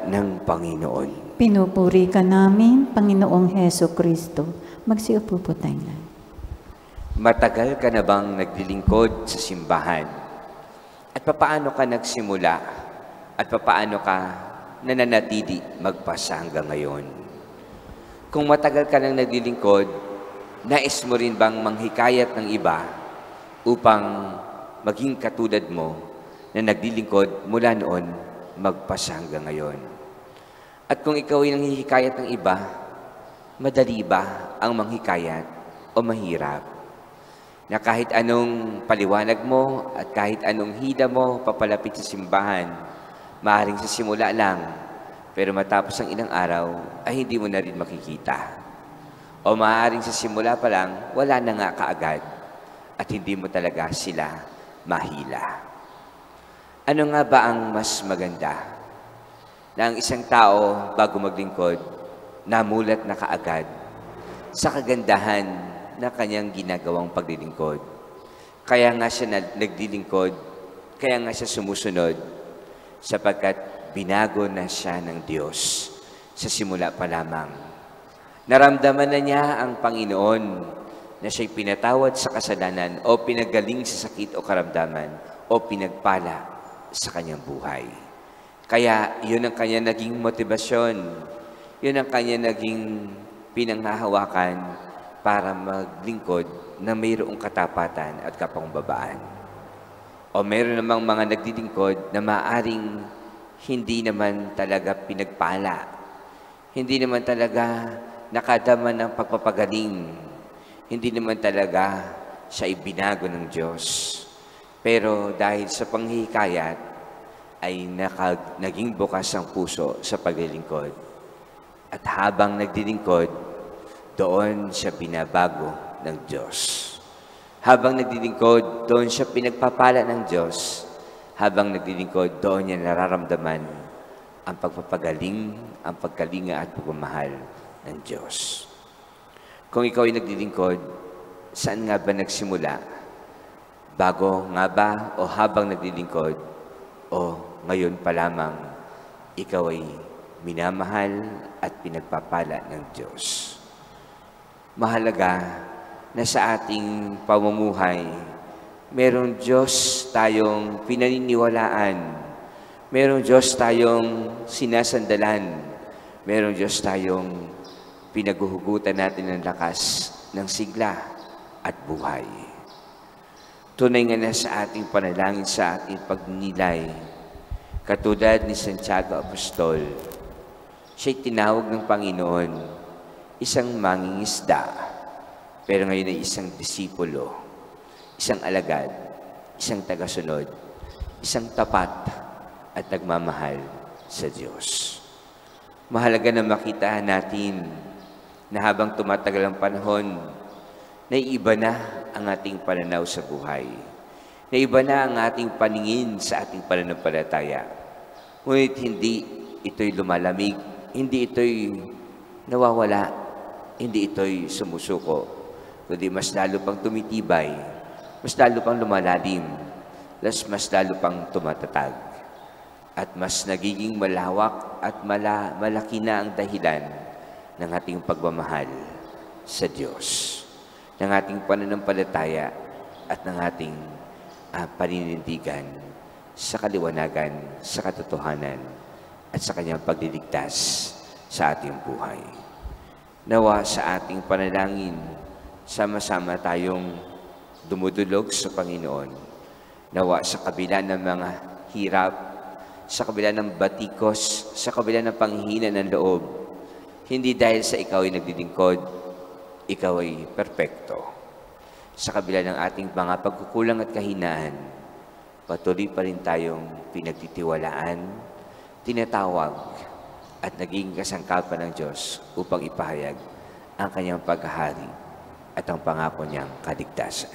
ng Panginoon. Pinupuri ka namin, Panginoong Heso Kristo. Magsiupo po tayo na. Matagal ka na bang naglilingkod sa simbahan? At papaano ka nagsimula? At papaano ka nananatili magpasa hanggang ngayon? Kung matagal ka nang naglilingkod, nais mo rin bang manghikayat ng iba upang maging katulad mo na naglilingkod mula noon magpasa hanggang ngayon? At kung ikaw ay nanghihikayat ng iba, madali ba ang manghikayat o mahirap? Na kahit anong paliwanag mo at kahit anong hila mo papalapit sa simbahan, maaaring sa simula lang, pero matapos ang ilang araw ay hindi mo na rin makikita. O maaaring sa simula pa lang, wala na nga kaagad at hindi mo talaga sila mahila. Ano nga ba ang mas maganda? Na ang isang tao bago maglingkod, namulat na kaagad sa kagandahan na kanyang ginagawang paglilingkod. Kaya nga siya naglilingkod, kaya nga siya sumusunod, sapagkat binago na siya ng Diyos sa simula pa lamang. Naramdaman na niya ang Panginoon na siya'y pinatawad sa kasalanan o pinagaling sa sakit o karamdaman o pinagpala sa kanyang buhay. Kaya yun ang kanya naging motibasyon, yun ang kanya naging pinanghahawakan para maglingkod na mayroong katapatan at kapangbabaan. O mayroon namang mga naglilingkod na maaring hindi naman talaga pinagpala, hindi naman talaga nakadama ng pagpapagaling, hindi naman talaga siya ibinago ng Diyos. Pero dahil sa panghihikayat ay naging bukas ang puso sa paglilingkod. At habang naglilingkod, doon siya binabago ng Diyos. Habang naglilingkod, doon siya pinagpapala ng Diyos. Habang naglilingkod, doon niya nararamdaman ang pagpapagaling, ang pagkalinga at pagmamahal ng Diyos. Kung ikaw ay naglilingkod, saan nga ba nagsimula? Bago nga ba o habang naglilingkod o ngayon pa lamang ikaw ay minamahal at pinagpapala ng Diyos? Mahalaga na sa ating pamumuhay, merong Diyos tayong pinaniniwalaan, merong Diyos tayong sinasandalan, merong Diyos tayong pinaguhugutan natin ng lakas ng sigla at buhay. Tunay nga na sa ating panalangin, sa ating pagninilay, katulad ni Santiago Apostol, siya'y tinawag ng Panginoon isang mangingisda, pero ngayon ay isang disipulo, isang alagad, isang tagasunod, isang tapat at nagmamahal sa Diyos. Mahalaga na makita natin na habang tumatagal ang panahon, naiiba na ang ating pananaw sa buhay. Naiba na ang ating paningin sa ating pananampalataya. Ngunit hindi ito'y lumalamig, hindi ito'y nawawala, hindi ito'y sumusuko, kundi mas lalo pang tumitibay, mas lalo pang lumalalim, mas lalo pang tumatatag. At mas nagiging malawak at malaki na ang dahilan ng ating pagmamahal sa Diyos, ng ating pananampalataya at ng ating paninindigan sa kaliwanagan, sa katotohanan, at sa Kanyang pagliligtas sa ating buhay. Nawa sa ating panalangin, sama-sama tayong dumudulog sa Panginoon. Nawa sa kabila ng mga hirap, sa kabila ng batikos, sa kabila ng panghihina ng loob, hindi dahil sa ikaw ay naglilingkod, ikaw ay perpekto. Sa kabila ng ating mga pagkukulang at kahinaan, patuloy pa rin tayong pinagtitiwalaan, tinatawag, at naging kasangkapan ng Diyos upang ipahayag ang Kanyang paghahari at ang pangako niyang kaligtasan.